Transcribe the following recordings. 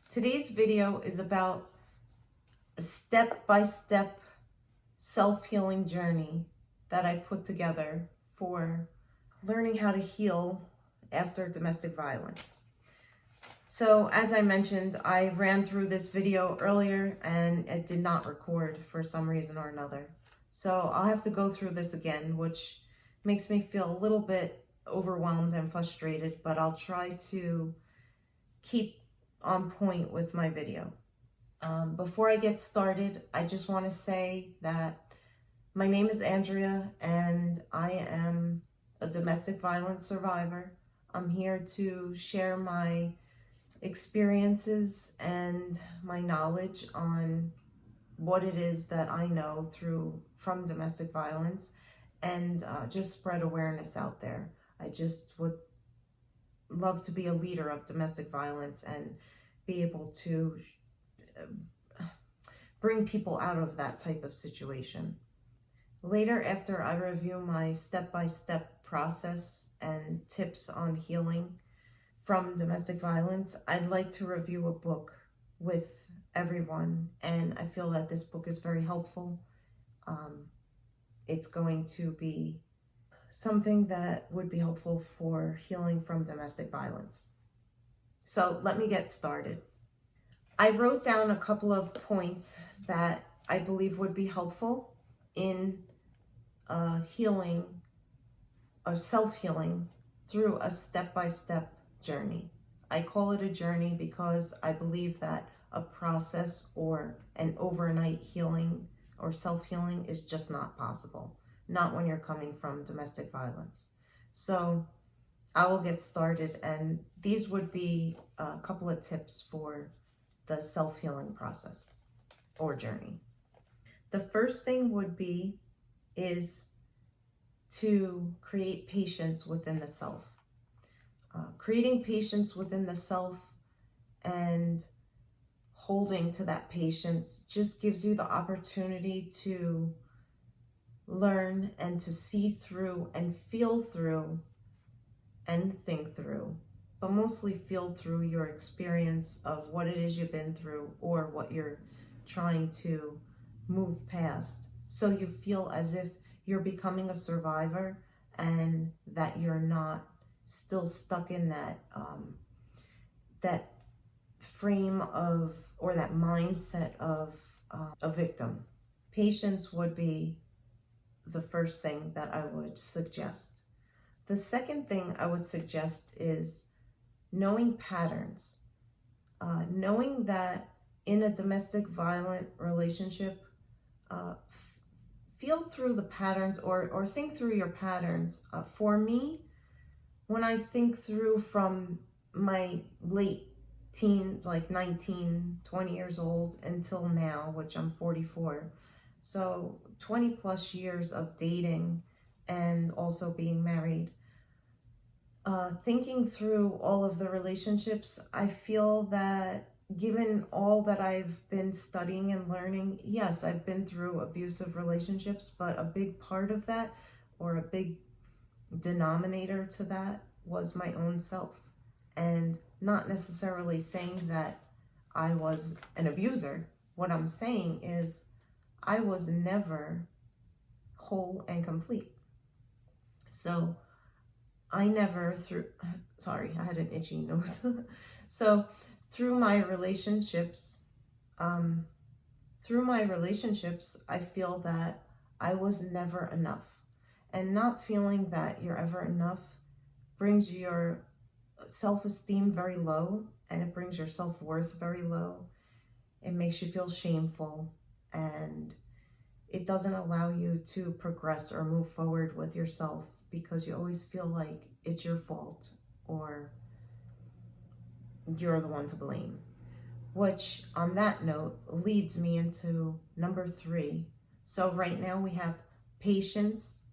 Today's video is about a step-by-step self-healing journey that I put together for learning how to heal after domestic violence. So as I mentioned, I ran through this video earlier and it did not record for some reason or another. So I'll have to go through this again, which makes me feel a little bit overwhelmed and frustrated, but I'll try to keep on point with my video. Before I get started, I just want to say that my name is Andrea and I am a domestic violence survivor. I'm here to share my experiences and my knowledge on what it is that I know from domestic violence and just spread awareness out there. I just would love to be a leader of domestic violence and be able to bring people out of that type of situation. Later, after I review my step-by-step process and tips on healing from domestic violence, I'd like to review a book with everyone, and I feel that this book is very helpful. It's going to be something that would be helpful for healing from domestic violence. So let me get started. I wrote down a couple of points that I believe would be helpful in healing or self-healing through a step-by-step journey. I call it a journey because I believe that a process or an overnight healing or self-healing is just not possible. Not when you're coming from domestic violence. So I will get started, and these would be a couple of tips for the self-healing process or journey. The first thing is to create patience within the self. Creating patience within the self and holding to that patience just gives you the opportunity to learn and to see through and feel through and think through, but mostly feel through your experience of what it is you've been through or what you're trying to move past. So you feel as if you're becoming a survivor and that you're not still stuck in that that frame of or that mindset of a victim. Patience would be the first thing that I would suggest. The second thing I would suggest is knowing patterns. Knowing that in a domestic violent relationship, feel through the patterns or think through your patterns. For me, when I think through from my late teens, like 19, 20 years old until now, which I'm 44, so 20 plus years of dating and also being married. Thinking through all of the relationships, I feel that given all that I've been studying and learning, yes, I've been through abusive relationships, but a big part of that, or a big denominator to that, was my own self. And not necessarily saying that I was an abuser. What I'm saying is I was never whole and complete. So I never sorry, I had an itchy nose. So through my relationships, I feel that I was never enough. And not feeling that you're ever enough brings your self-esteem very low, and it brings your self-worth very low. It makes you feel shameful, and it doesn't allow you to progress or move forward with yourself because you always feel like it's your fault or you're the one to blame. Which, on that note, leads me into number 3. So right now we have patience,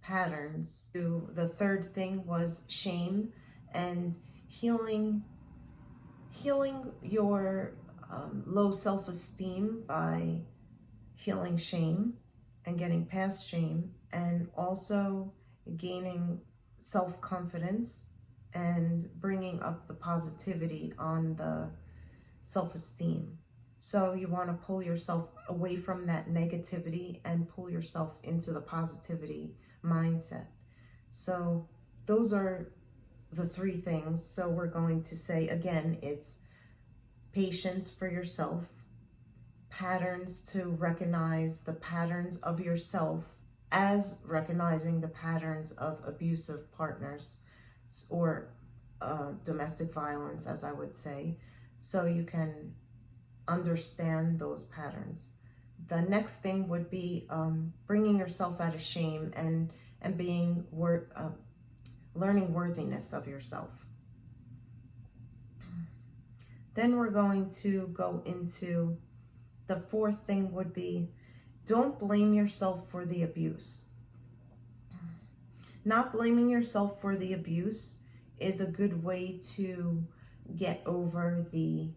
patterns. The third thing was shame and healing your low self-esteem by healing shame and getting past shame, and also gaining self-confidence and bringing up the positivity on the self-esteem. So you want to pull yourself away from that negativity and pull yourself into the positivity mindset. So those are the three things. So we're going to say, again, it's patience for yourself, patterns to recognize the patterns of yourself as recognizing the patterns of abusive partners or domestic violence, as I would say, so you can understand those patterns. The next thing would be bringing yourself out of shame and being learning worthiness of yourself. Then we're going to go into the fourth thing would be, don't blame yourself for the abuse. Not blaming yourself for the abuse is a good way to get over the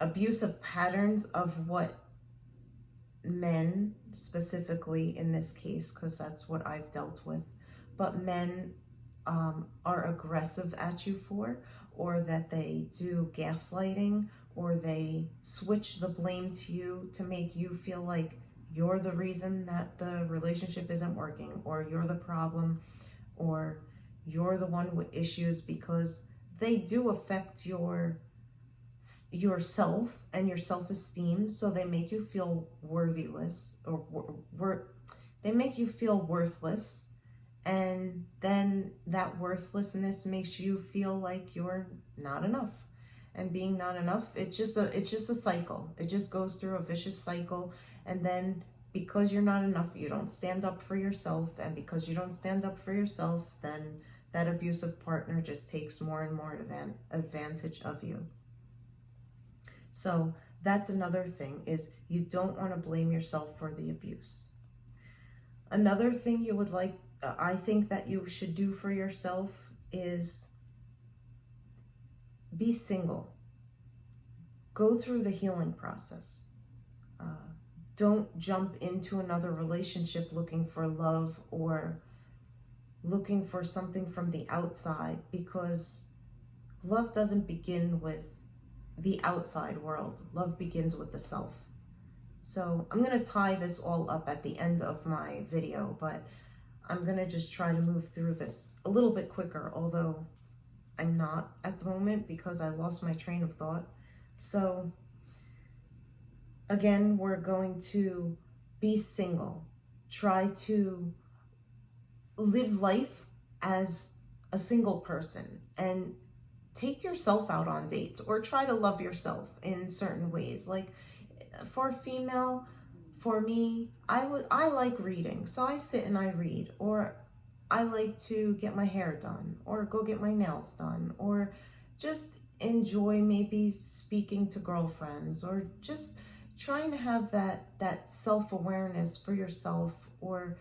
abusive patterns of what men, specifically in this case, because that's what I've dealt with, but men are aggressive at you for, or that they do gaslighting, or they switch the blame to you to make you feel like you're the reason that the relationship isn't working, or you're the problem, or you're the one with issues, because they do affect yourself and your self-esteem. So they make you feel worthless, or they make you feel worthless, and then that worthlessness makes you feel like you're not enough. And being not enough, it's just a cycle. It just goes through a vicious cycle. And then because you're not enough, you don't stand up for yourself. And because you don't stand up for yourself, then that abusive partner just takes more and more advantage of you. So that's another thing, is you don't want to blame yourself for the abuse. Another thing you would like, I think that you should do for yourself is be single. Go through the healing process. Don't jump into another relationship looking for love or looking for something from the outside, because love doesn't begin with the outside world. Love begins with the self. So I'm going to tie this all up at the end of my video, but I'm going to just try to move through this a little bit quicker, although I'm not at the moment because I lost my train of thought. So again, we're going to be single. Try to live life as a single person and take yourself out on dates, or try to love yourself in certain ways. Like for a female, for me, I like reading, so I sit and I read, or I like to get my hair done, or go get my nails done, or just enjoy maybe speaking to girlfriends, or just trying to have that self-awareness for yourself, or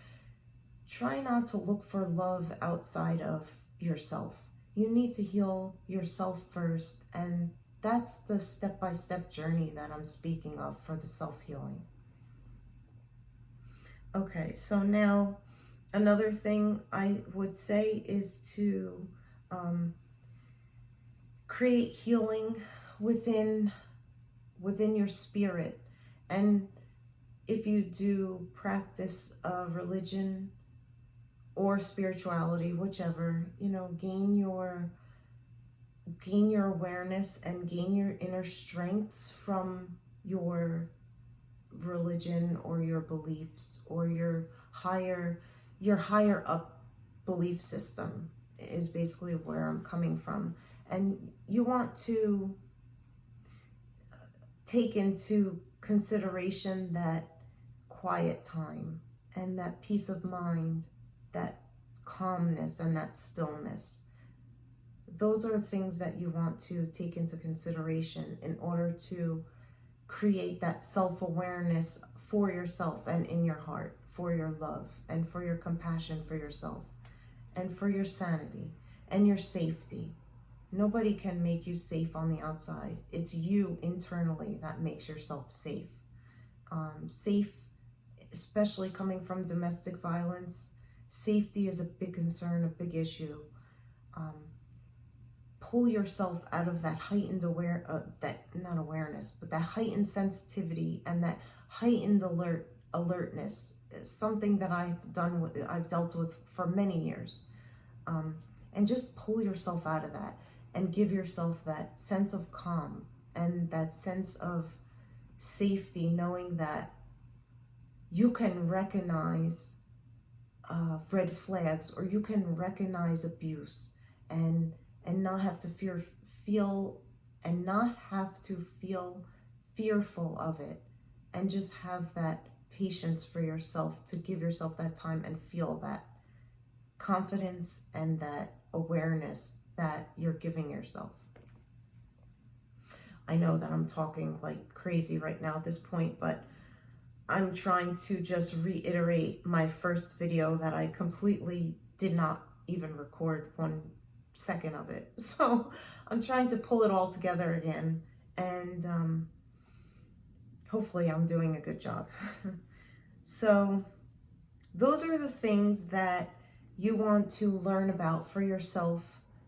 try not to look for love outside of yourself. You need to heal yourself first, and that's the step-by-step journey that I'm speaking of for the self-healing. Okay, so now another thing I would say is to create healing within your spirit. And if you do practice religion or spirituality, whichever, gain your awareness and gain your inner strengths from your religion or your beliefs, or your higher up belief system is basically where I'm coming from. And you want to take into consideration that quiet time and that peace of mind, that calmness and that stillness. Those are things that you want to take into consideration in order to create that self-awareness for yourself and in your heart, for your love and for your compassion for yourself and for your sanity and your safety. Nobody can make you safe on the outside. It's you internally that makes yourself safe. Safe, especially coming from domestic violence, safety is a big concern, a big issue. pull yourself out of that heightened that heightened sensitivity and that heightened alertness. Is something that I've dealt with for many years. And just pull yourself out of that and give yourself that sense of calm and that sense of safety, knowing that you can recognize red flags, or you can recognize abuse and not have to feel fearful of it, and just have that patience for yourself to give yourself that time and feel that confidence and that awareness that you're giving yourself. I know that I'm talking like crazy right now at this point, but I'm trying to just reiterate my first video that I completely did not even record 1 second of it. So I'm trying to pull it all together again, and hopefully I'm doing a good job. So those are the things that you want to learn about for yourself.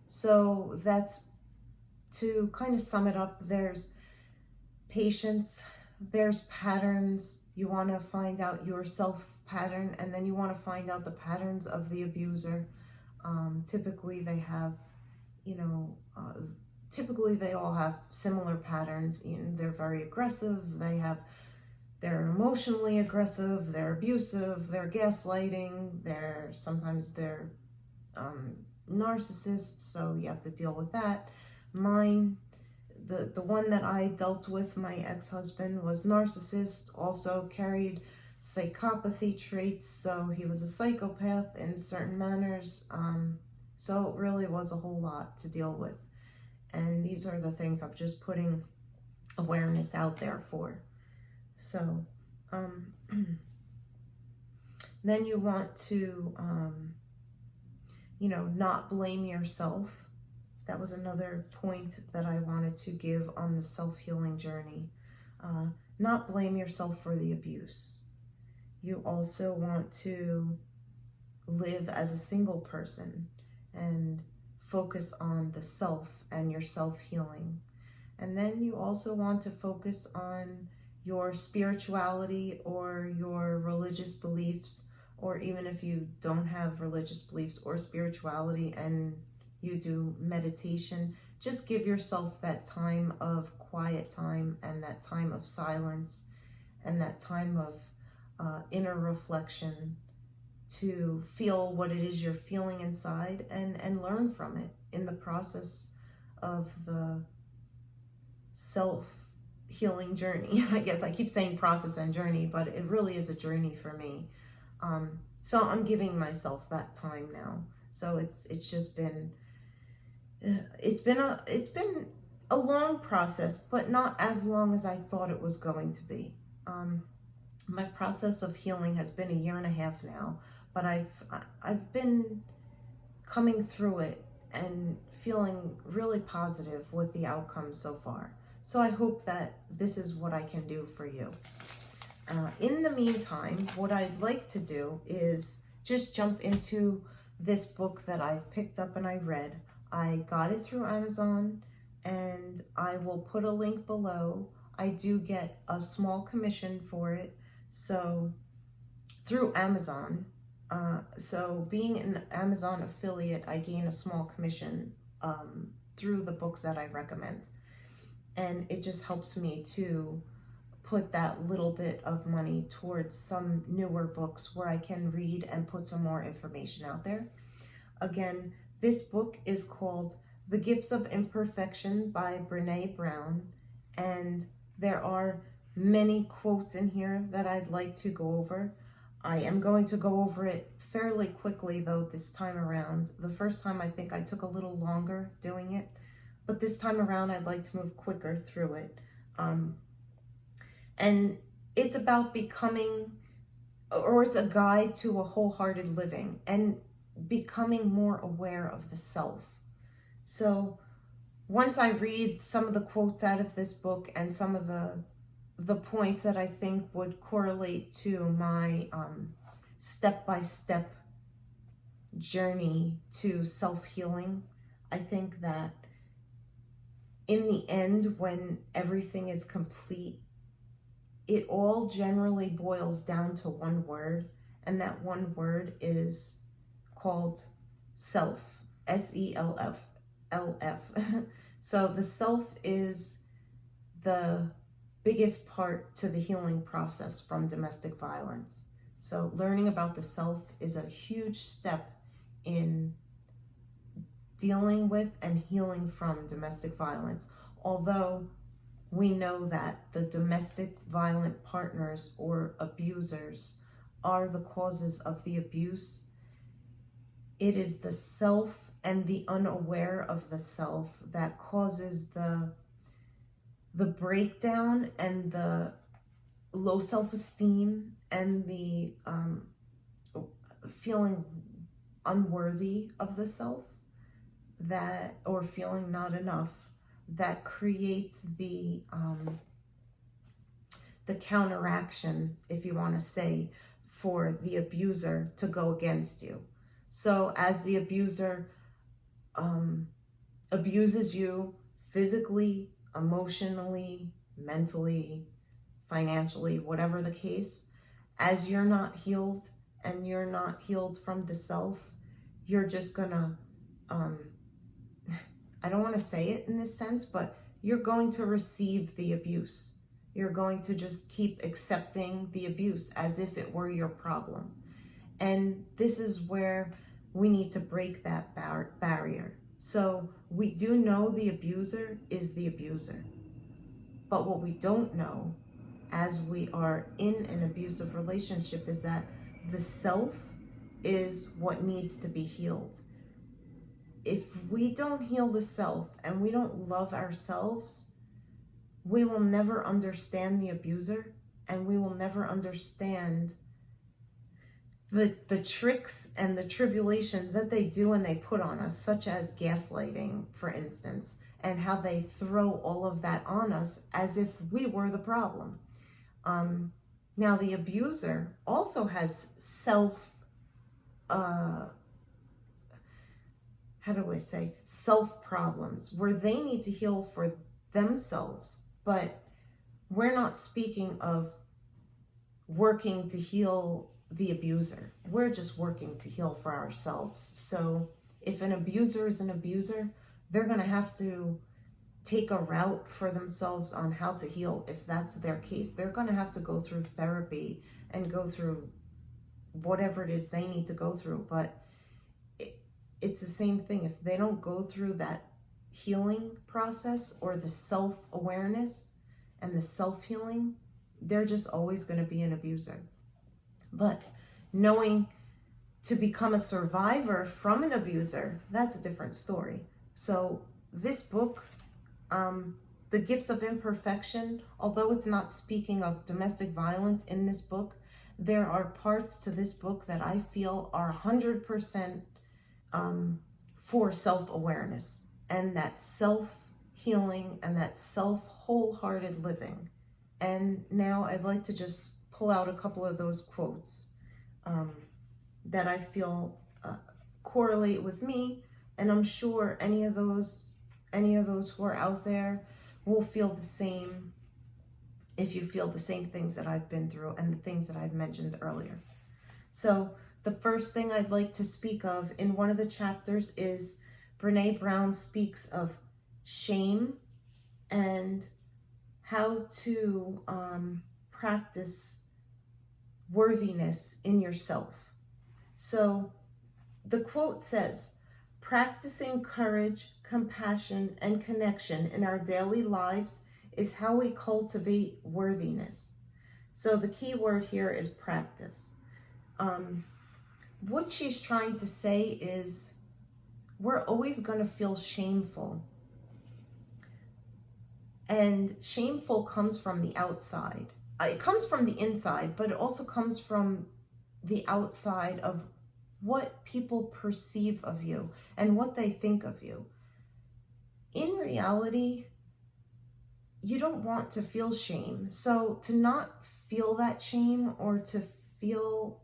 So that's, to kind of sum it up, there's patience, there's patterns. You want to find out your self pattern, and then you want to find out the patterns of the abuser. Typically they have, typically they all have similar patterns. They're very aggressive, they're emotionally aggressive, they're abusive, they're gaslighting, sometimes they're narcissists, so you have to deal with that. Mine, the one that I dealt with, my ex-husband, was narcissist, also carried psychopathy traits, so he was a psychopath in certain manners. So it really was a whole lot to deal with. And these are the things I'm just putting awareness out there for. So then you want to, not blame yourself. That was another point that I wanted to give on the self-healing journey. Not blame yourself for the abuse. You also want to live as a single person and focus on the self and your self-healing. And then you also want to focus on your spirituality or your religious beliefs, or even if you don't have religious beliefs or spirituality and you do meditation, just give yourself that time of quiet time and that time of silence and that time of inner reflection to feel what it is you're feeling inside and learn from it in the process of the self-healing journey. I guess I keep saying process and journey, but it really is a journey for me. So I'm giving myself that time now. So it's been a long process, but not as long as I thought it was going to be. My process of healing has been 1.5 years now, but I've been coming through it and feeling really positive with the outcome so far. So I hope that this is what I can do for you. In the meantime, what I'd like to do is just jump into this book that I've picked up and I read. I got it through Amazon, and I will put a link below. I do get a small commission for it, so through Amazon. So being an Amazon affiliate, I gain a small commission through the books that I recommend. And it just helps me to put that little bit of money towards some newer books where I can read and put some more information out there. Again, this book is called The Gifts of Imperfection by Brené Brown, and there are many quotes in here that I'd like to go over. I am going to go over it fairly quickly though this time around. The first time I think I took a little longer doing it, but this time around I'd like to move quicker through it. And it's about becoming, or it's a guide to a wholehearted living and becoming more aware of the self. So once I read some of the quotes out of this book and some of the points that I think would correlate to my step-by-step journey to self-healing, I think that in the end, when everything is complete, it all generally boils down to one word, and that one word is called self, S-E-L-F, L-F. So the self is the biggest part to the healing process from domestic violence. So learning about the self is a huge step in dealing with and healing from domestic violence. Although we know that the domestic violent partners or abusers are the causes of the abuse, it is the self and the unaware of the self that causes the breakdown and the low self-esteem and the feeling unworthy of the self, that, or feeling not enough, that creates the counteraction, if you want to say, for the abuser to go against you. So as the abuser abuses you physically, emotionally, mentally, financially, whatever the case, as you're not healed and you're not healed from the self, you're just gonna, I don't want to say it in this sense, but you're going to receive the abuse. You're going to just keep accepting the abuse as if it were your problem. And this is where we need to break that barrier. So we do know the abuser is the abuser. But what we don't know as we are in an abusive relationship is that the self is what needs to be healed. If we don't heal the self and we don't love ourselves, we will never understand the abuser, and we will never understand the tricks and the tribulations that they do and they put on us, such as gaslighting, for instance, and how they throw all of that on us as if we were the problem. Now, the abuser also has self problems where they need to heal for themselves, but we're not speaking of working to heal the abuser. We're just working to heal for ourselves. So if an abuser is an abuser, they're going to have to take a route for themselves on how to heal. If that's their case, they're going to have to go through therapy and go through whatever it is they need to go through. But it's the same thing. If they don't go through that healing process or the self-awareness and the self-healing, they're just always going to be an abuser. But knowing to become a survivor from an abuser, that's a different story. So this book, The Gifts of Imperfection, although it's not speaking of domestic violence in this book, there are parts to this book that I feel are 100% for self-awareness and that self-healing and that self-wholehearted living. And now I'd like to just pull out a couple of those quotes that I feel correlate with me, and I'm sure any of those who are out there will feel the same if you feel the same things that I've been through and the things that I've mentioned earlier. So the first thing I'd like to speak of in one of the chapters is Brené Brown speaks of shame and how to practice worthiness in yourself. So the quote says, "Practicing courage, compassion, and connection in our daily lives is how we cultivate worthiness." So the key word here is practice. What she's trying to say is we're always going to feel shameful. And shameful comes from the outside. It comes from the inside, but it also comes from the outside of what people perceive of you and what they think of you. In reality, you don't want to feel shame. So to not feel that shame or to feel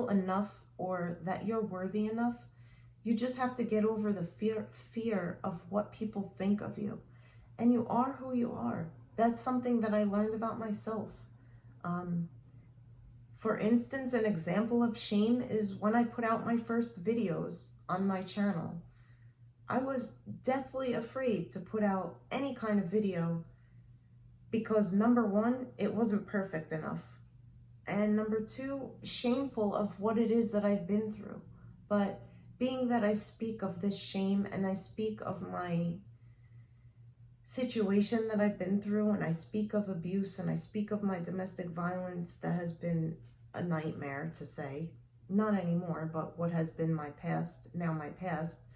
enough or that you're worthy enough, you just have to get over the fear of what people think of you. and you are who you are. That's something that I learned about myself. For instance, an example of shame is when I put out my first videos on my channel. I was deathly afraid to put out any kind of video because number one, it wasn't perfect enough. And number two, shameful of what it is that I've been through. But being that I speak of this shame and I speak of my situation that I've been through, and I speak of abuse, and I speak of my domestic violence that has been a nightmare to say, not anymore, but what has been my past, now my past,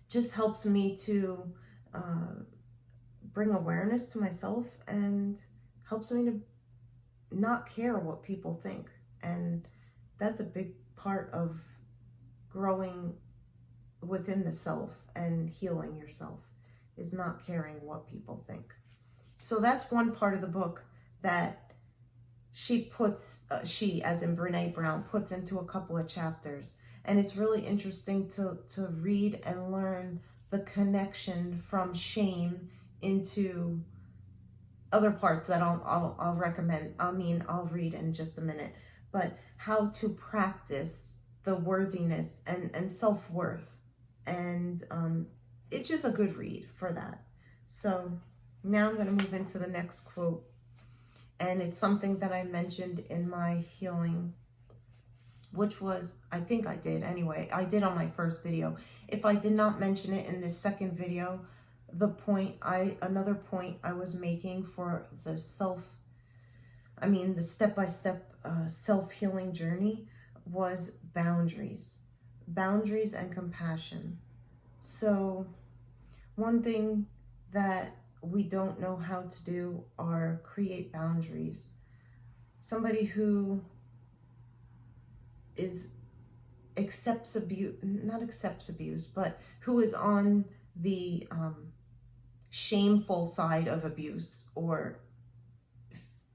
just helps me to bring awareness to myself and helps me to not care what people think. And that's a big part of growing within the self and healing yourself, is not caring what people think. So that's one part of the book that she puts, she as in Brené Brown, puts into a couple of chapters. And it's really interesting to read and learn the connection from shame into other parts that I'll recommend. I'll read in just a minute, but how to practice the worthiness and self-worth. And it's just a good read for that. So now I'm going to move into the next quote. And it's something that I mentioned in my healing, which was, I think I did anyway. I did on my first video. If I did not mention it in this second video, another point I was making for the the step-by-step self-healing journey was boundaries and compassion. So one thing that we don't know how to do are create boundaries. Somebody who accepts abuse, but who is on the shameful side of abuse, or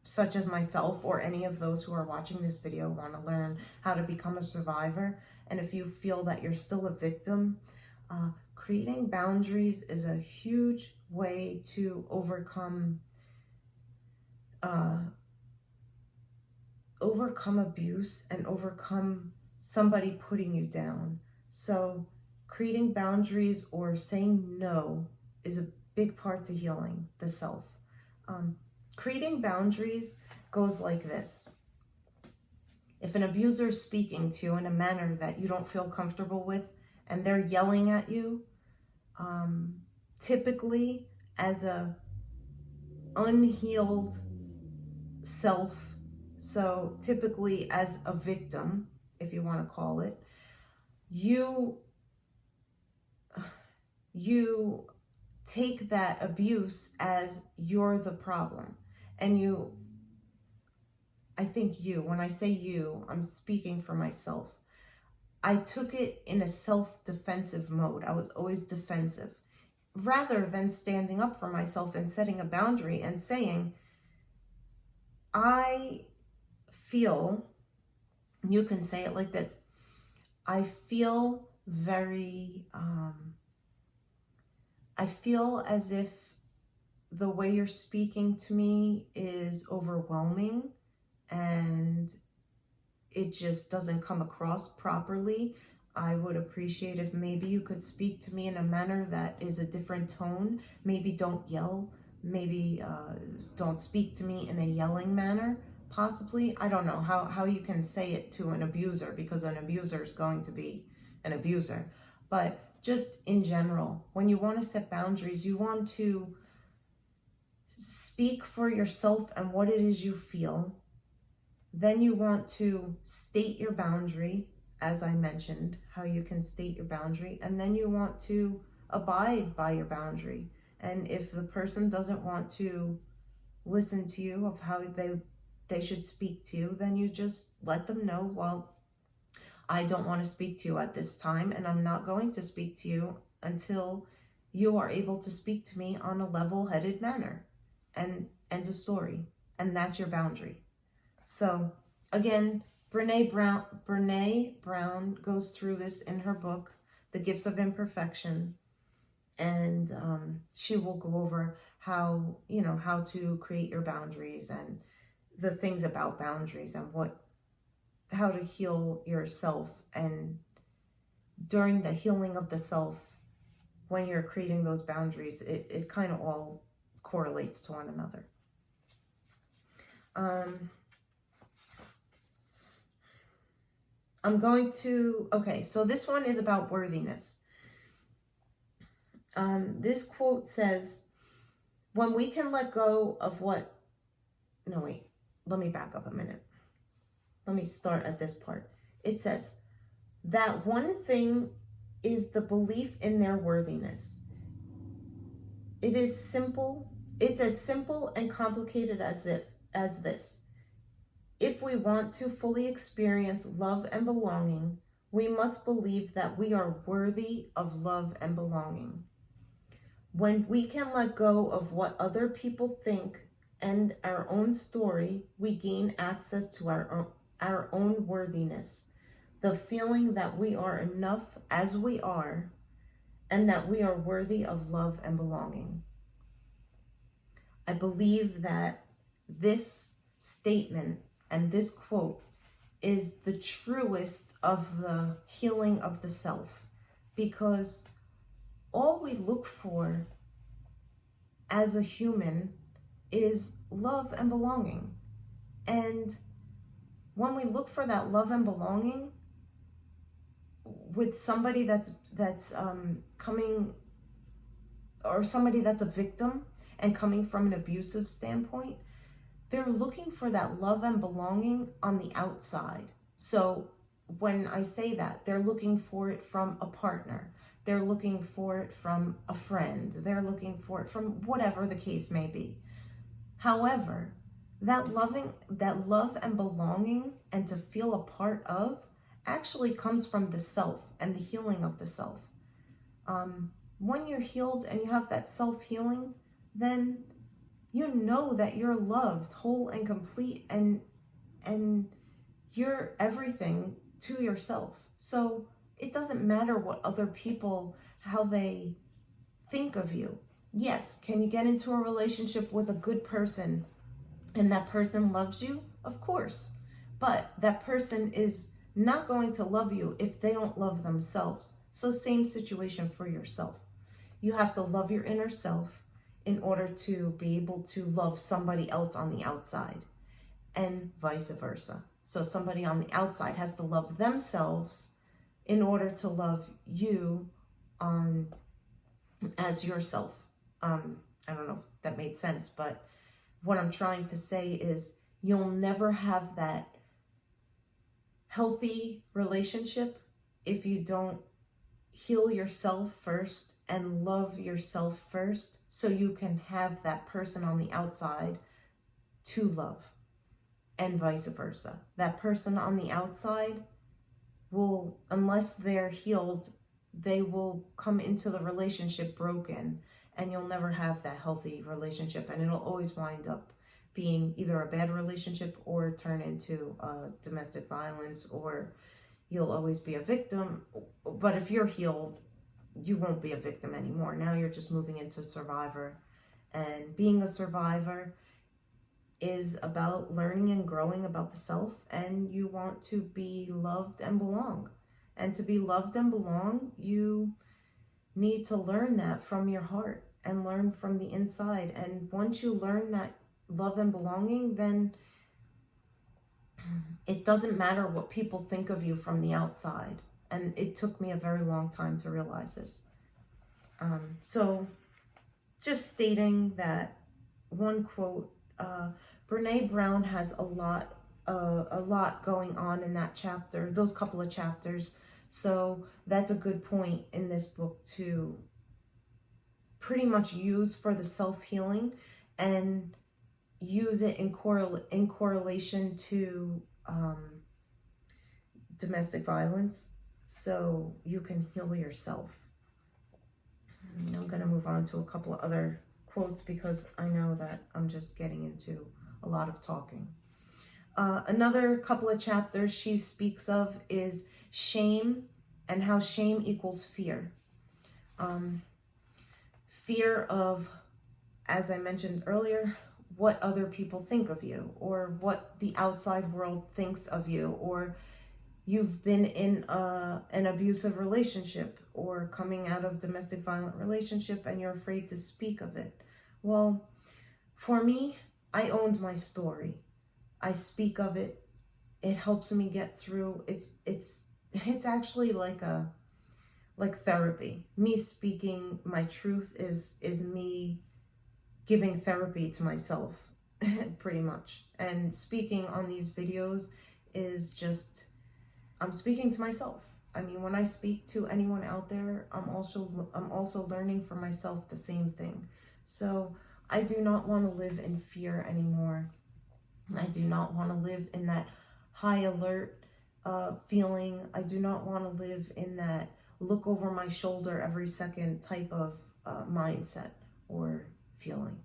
such as myself or any of those who are watching this video want to learn how to become a survivor. And if you feel that you're still a victim, creating boundaries is a huge way to overcome abuse and overcome somebody putting you down. So creating boundaries or saying no is a big part to healing the self. Creating boundaries goes like this. If an abuser is speaking to you in a manner that you don't feel comfortable with, and they're yelling at you, typically as a unhealed self, so typically as a victim, if you want to call it, you take that abuse as you're the problem. And when I say you, I'm speaking for myself. I took it in a self-defensive mode. I was always defensive, rather than standing up for myself and setting a boundary and saying, I feel, you can say it like this, I feel as if the way you're speaking to me is overwhelming and it just doesn't come across properly. I would appreciate if maybe you could speak to me in a manner that is a different tone. Maybe don't yell. Maybe don't speak to me in a yelling manner, possibly. I don't know how you can say it to an abuser, because an abuser is going to be an abuser. But just in general, when you want to set boundaries, you want to speak for yourself and what it is you feel. Then you want to state your boundary, as I mentioned, how you can state your boundary. And then you want to abide by your boundary. And if the person doesn't want to listen to you of how they should speak to you, then you just let them know, well, I don't want to speak to you at this time, and I'm not going to speak to you until you are able to speak to me on a level-headed manner. And end of story. And that's your boundary. So again, Brené Brown goes through this in her book, The Gifts of Imperfection. And she will go over how, how to create your boundaries and the things about boundaries and how to heal yourself. And during the healing of the self, when you're creating those boundaries, it kind of all correlates to one another. So this one is about worthiness. This quote says, when we can let go of let me back up a minute. Let me start at this part. It says, that one thing is the belief in their worthiness. It's as simple and complicated as this. If we want to fully experience love and belonging, we must believe that we are worthy of love and belonging. When we can let go of what other people think and our own story, we gain access to our own worthiness, the feeling that we are enough as we are, and that we are worthy of love and belonging. I believe that this statement and this quote is the truest of the healing of the self, because all we look for as a human is love and belonging. And when we look for that love and belonging with somebody that's coming, or somebody that's a victim and coming from an abusive standpoint, they're looking for that love and belonging on the outside. So when I say that, they're looking for it from a partner. They're looking for it from a friend. They're looking for it from whatever the case may be. However, that love and belonging and to feel a part of actually comes from the self and the healing of the self. When you're healed and you have that self-healing, then you know that you're loved, whole and complete, and you're everything to yourself. So it doesn't matter what other people, how they think of you. Yes, can you get into a relationship with a good person and that person loves you? Of course. But that person is not going to love you if they don't love themselves. So same situation for yourself. You have to love your inner self in order to be able to love somebody else on the outside, and vice versa. So somebody on the outside has to love themselves in order to love you as yourself. I don't know if that made sense, but what I'm trying to say is you'll never have that healthy relationship if you don't heal yourself first and love yourself first, so you can have that person on the outside to love, and vice versa. That person on the outside will, unless they're healed, they will come into the relationship broken, and you'll never have that healthy relationship, and it'll always wind up being either a bad relationship or turn into domestic violence, or you'll always be a victim. But if you're healed, you won't be a victim anymore. Now you're just moving into survivor. And being a survivor is about learning and growing about the self, and you want to be loved and belong. And to be loved and belong, you need to learn that from your heart and learn from the inside. And once you learn that love and belonging, then it doesn't matter what people think of you from the outside. And it took me a very long time to realize this. So just stating that one quote, Brené Brown has a lot going on in that chapter, those couple of chapters. So that's a good point in this book to pretty much use for the self-healing, and use it in correlation to domestic violence, so you can heal yourself. And I'm going to move on to a couple of other quotes because I know that I'm just getting into a lot of talking. Another couple of chapters she speaks of is shame and how shame equals fear. fear of, as I mentioned earlier, what other people think of you, or what the outside world thinks of you, or you've been in an abusive relationship or coming out of domestic violent relationship and you're afraid to speak of it. Well, for me, I owned my story. I speak of it. It helps me get through. It's actually like therapy. Me speaking my truth is me giving therapy to myself, pretty much. And speaking on these videos is just, I'm speaking to myself. I mean, when I speak to anyone out there, I'm also learning for myself the same thing. So I do not want to live in fear anymore. I do not want to live in that high alert feeling. I do not want to live in that look over my shoulder every second type of mindset or feeling.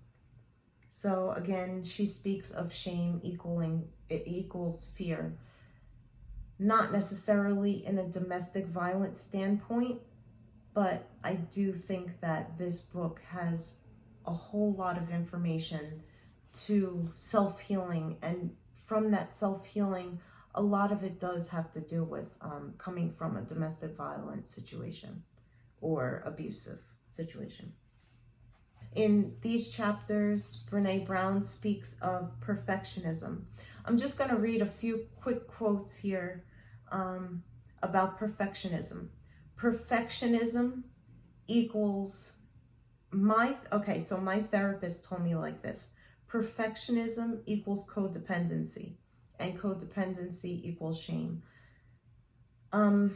So again, she speaks of shame equals fear. Not necessarily in a domestic violence standpoint, but I do think that this book has a whole lot of information to self-healing, and from that self-healing, a lot of it does have to do with coming from a domestic violence situation or abusive situation. In these chapters, Brené Brown speaks of perfectionism. I'm just going to read a few quick quotes here about perfectionism. Perfectionism equals so my therapist told me like this: perfectionism equals codependency, and codependency equals shame. To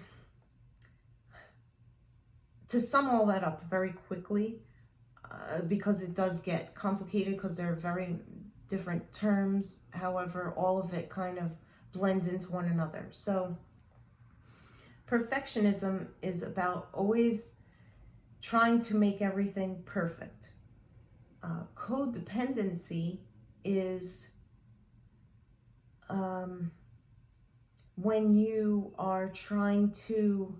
sum all that up very quickly, because it does get complicated because there are very different terms. However, all of it kind of blends into one another. So perfectionism is about always trying to make everything perfect. Codependency is when you are trying to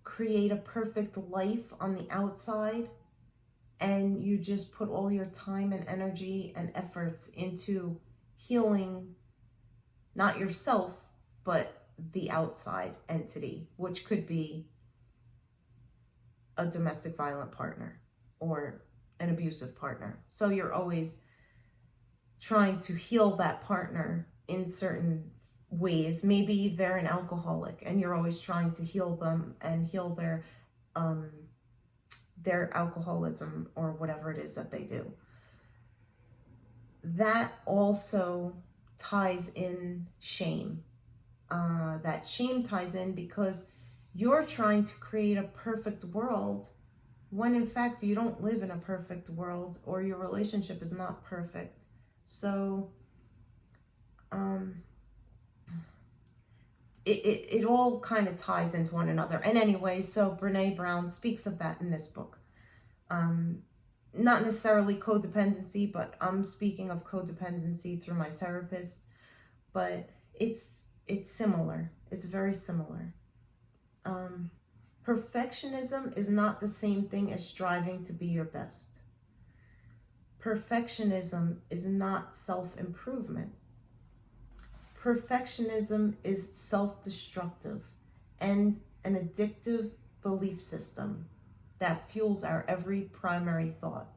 create a perfect life on the outside, and you just put all your time and energy and efforts into healing not yourself, but the outside entity, which could be a domestic violent partner or an abusive partner. So you're always trying to heal that partner in certain ways. Maybe they're an alcoholic and you're always trying to heal them and heal their alcoholism or whatever it is that they do. That also ties in shame. That shame ties in because you're trying to create a perfect world when in fact you don't live in a perfect world, or your relationship is not perfect. So it all kind of ties into one another. And anyway, so Brené Brown speaks of that in this book. Not necessarily codependency, but I'm speaking of codependency through my therapist. But it's similar. It's very similar. Perfectionism is not the same thing as striving to be your best. Perfectionism is not self-improvement. Perfectionism is self-destructive and an addictive belief system that fuels our every primary thought.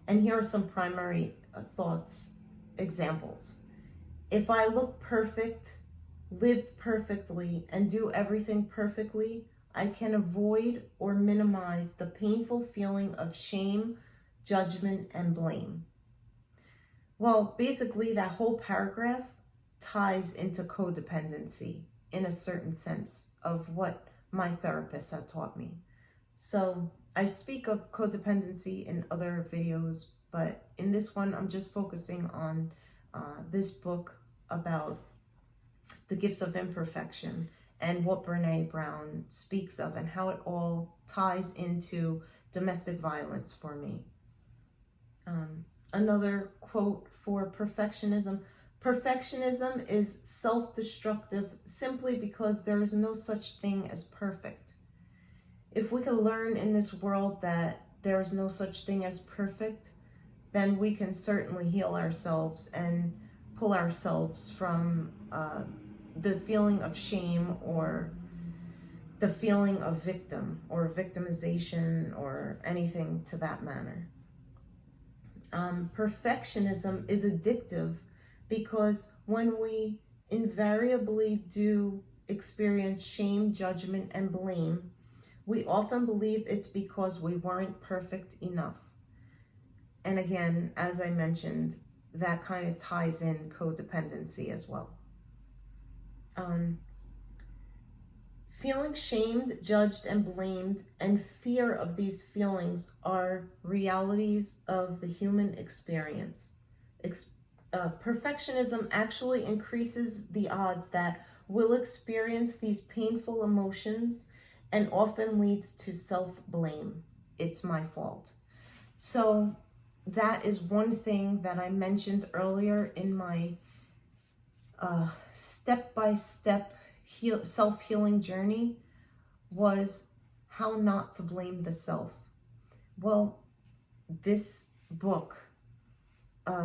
And here are some primary thoughts examples. If I look perfect, lived perfectly, and do everything perfectly, I can avoid or minimize the painful feeling of shame, judgment, and blame. Well, basically that whole paragraph ties into codependency in a certain sense of what my therapist had taught me. So I speak of codependency in other videos, but in this one, I'm just focusing on this book about the Gifts of Imperfection and what Brené Brown speaks of and how it all ties into domestic violence for me. Another quote for perfectionism: perfectionism is self-destructive simply because there is no such thing as perfect. If we could learn in this world that there is no such thing as perfect, then we can certainly heal ourselves and pull ourselves from the feeling of shame or the feeling of victim or victimization or anything to that manner. Perfectionism is addictive because when we invariably do experience shame, judgment, and blame, we often believe it's because we weren't perfect enough. And again, as I mentioned, that kind of ties in codependency as well. Feeling shamed, judged, and blamed, and fear of these feelings are realities of the human experience. Perfectionism actually increases the odds that we'll experience these painful emotions and often leads to self-blame. It's my fault. So that is one thing that I mentioned earlier in my step-by-step self-healing journey, was how not to blame the self. Well, this book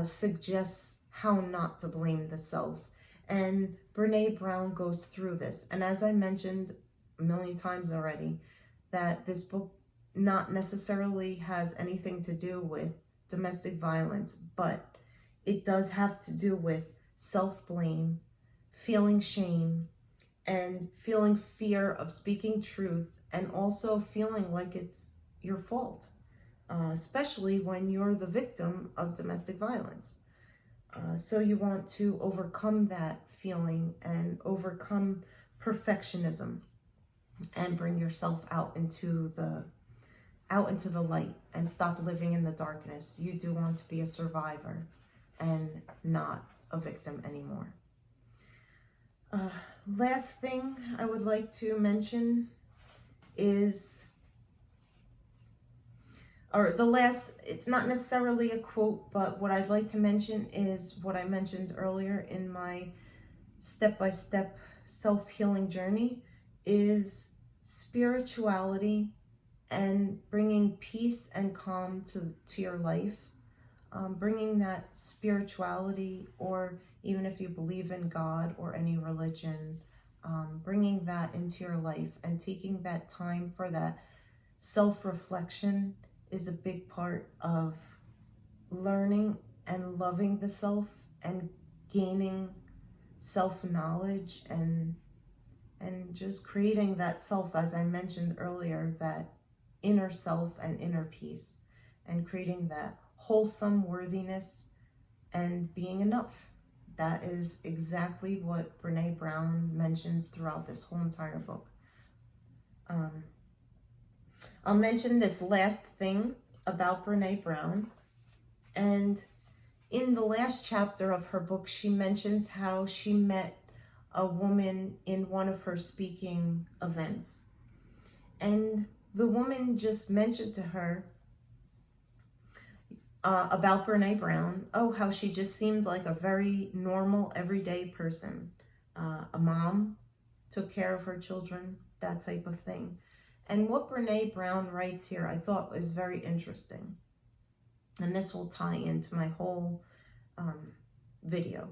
suggests how not to blame the self, and Brené Brown goes through this. And as I mentioned a million times already, that this book not necessarily has anything to do with domestic violence, but it does have to do with self-blame, feeling shame, and feeling fear of speaking truth, and also feeling like it's your fault, especially when you're the victim of domestic violence. So you want to overcome that feeling and overcome perfectionism and bring yourself out into the light and stop living in the darkness. You do want to be a survivor and not a victim anymore. Last thing I would like to mention is, it's not necessarily a quote, but what I'd like to mention is what I mentioned earlier in my step-by-step self-healing journey, is spirituality and bringing peace and calm to your life. Bringing that spirituality, or even if you believe in God or any religion, bringing that into your life and taking that time for that self-reflection is a big part of learning and loving the self and gaining self-knowledge and just creating that self, as I mentioned earlier, that inner self and inner peace, and creating that wholesome worthiness and being enough. That is exactly what Brené Brown mentions throughout this whole entire book. I'll mention this last thing about Brené Brown. And in the last chapter of her book, she mentions how she met a woman in one of her speaking events. And the woman just mentioned to her about Brené Brown, how she just seemed like a very normal, everyday person. A mom, took care of her children, that type of thing. And what Brené Brown writes here, I thought was very interesting. And this will tie into my whole video.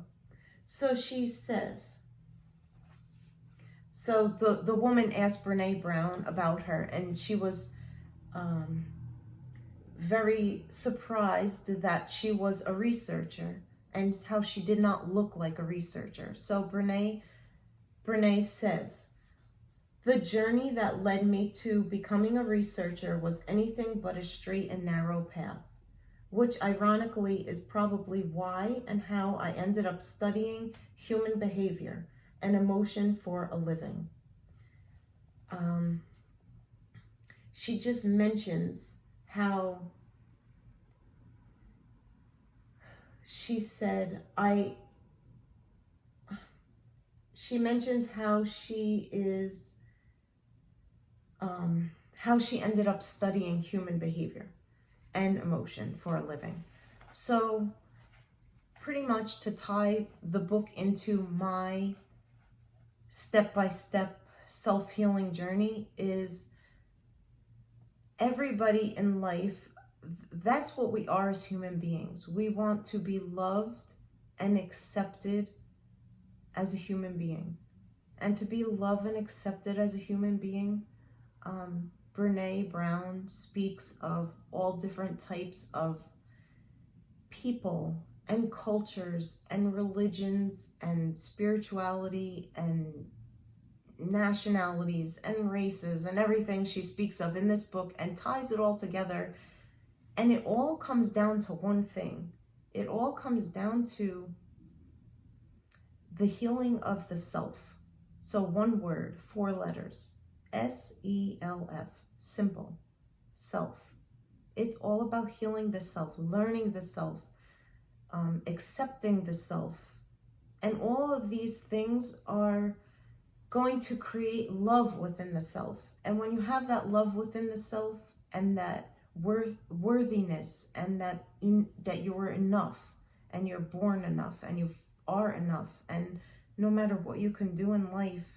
So she says, so the woman asked Brené Brown about her, and she was very surprised that she was a researcher and how she did not look like a researcher. So Brené says, the journey that led me to becoming a researcher was anything but a straight and narrow path, which ironically is probably why and how I ended up studying human behavior and emotion for a living. She just mentions how she mentions how she is, how she ended up studying human behavior and emotion for a living. So pretty much to tie the book into my step-by-step self-healing journey is everybody in life, that's what we are as human beings. We want to be loved and accepted as a human being. And to be loved and accepted as a human being, Brené Brown speaks of all different types of people and cultures and religions and spirituality and nationalities and races and everything she speaks of in this book, and ties it all together. And it all comes down to one thing. It all comes down to the healing of the self. So one word, 4 letters, S-E-L-F, simple, self. It's all about healing the self, learning the self, accepting the self. And all of these things are going to create love within the self. And when you have that love within the self and that worthiness, and that you are enough, and you're born enough, and you are enough, and no matter what you can do in life,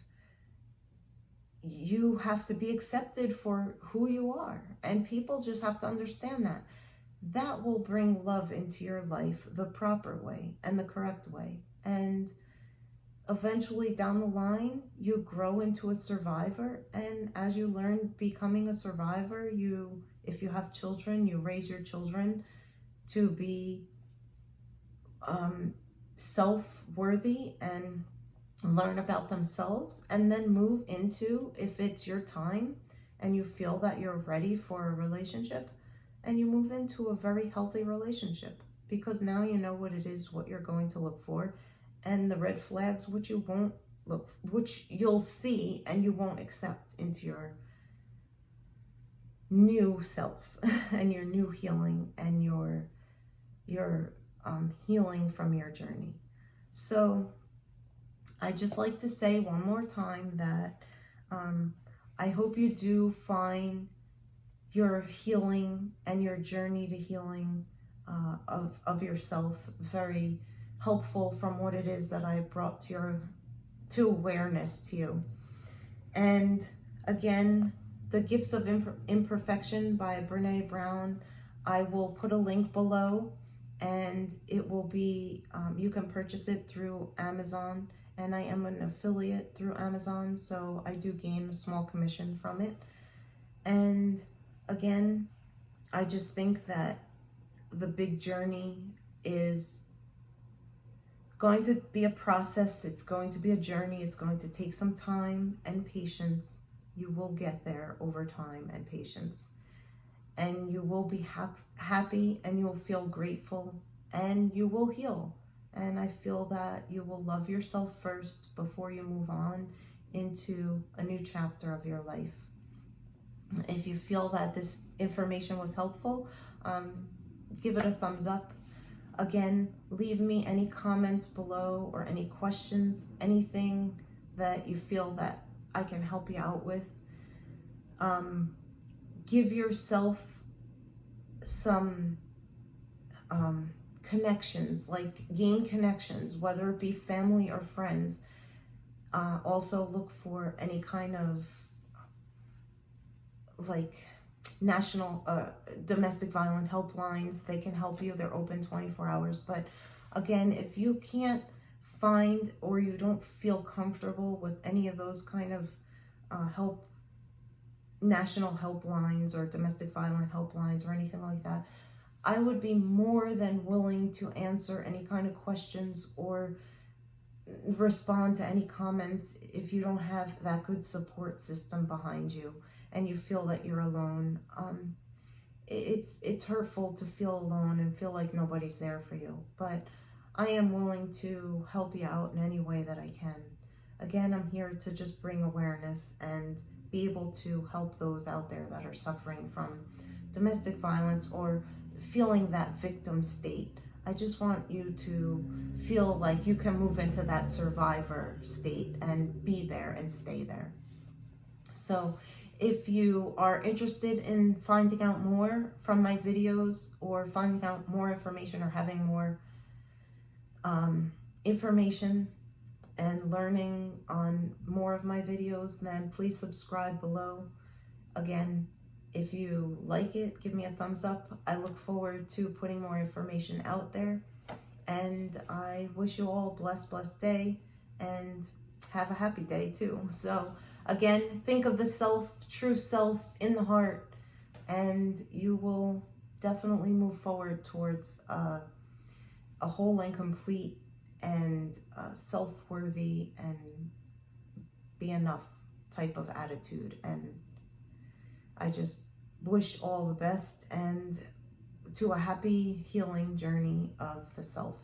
you have to be accepted for who you are. And people just have to understand that. That will bring love into your life the proper way and the correct way. And eventually down the line, you grow into a survivor. And as you learn becoming a survivor, if you have children, you raise your children to be self-worthy and learn about themselves, and then move into, if it's your time and you feel that you're ready for a relationship, and you move into a very healthy relationship, because now you know what it is, what you're going to look for, and the red flags which you'll see and you won't accept into your new self and your new healing and your healing from your journey. So I just like to say one more time that I hope you do find your healing and your journey to healing of yourself very helpful, from what it is that I brought to awareness to you. And again, the Gifts of Imperfection by Brené Brown, I will put a link below, and it will be, you can purchase it through Amazon, and I am an affiliate through Amazon, so I do gain a small commission from it. And again, I just think that the big journey is going to be a process. It's going to be a journey. It's going to take some time and patience. You will get there over time and patience. And you will be happy, and you will feel grateful, and you will heal. And I feel that you will love yourself first before you move on into a new chapter of your life. If you feel that this information was helpful, give it a thumbs up. Again, leave me any comments below or any questions, anything that you feel that I can help you out with. Give yourself some connections, gain connections, whether it be family or friends. Also look for any kind of national domestic violence helplines. They can help you. They're open 24 hours. But again, if you can't find, or you don't feel comfortable with any of those kind of national helplines or domestic violence helplines or anything like that, I would be more than willing to answer any kind of questions or respond to any comments if you don't have that good support system behind you and you feel that you're alone. It's hurtful to feel alone and feel like nobody's there for you, but I am willing to help you out in any way that I can. Again, I'm here to just bring awareness and be able to help those out there that are suffering from domestic violence or feeling that victim state. I just want you to feel like you can move into that survivor state and be there and stay there. So if you are interested in finding out more from my videos, or finding out more information, or having more information and learning on more of my videos, then please subscribe below. Again, If you like it, give me a thumbs up. I look forward to putting more information out there. And I wish you all a blessed day, and have a happy day too. So again, think of the self, true self in the heart, and you will definitely move forward towards a whole and complete and self-worthy and be enough type of attitude. And I just wish all the best and to a happy healing journey of the self.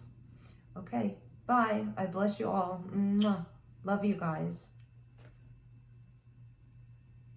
Okay, bye. I bless you all. Mwah. Love you guys.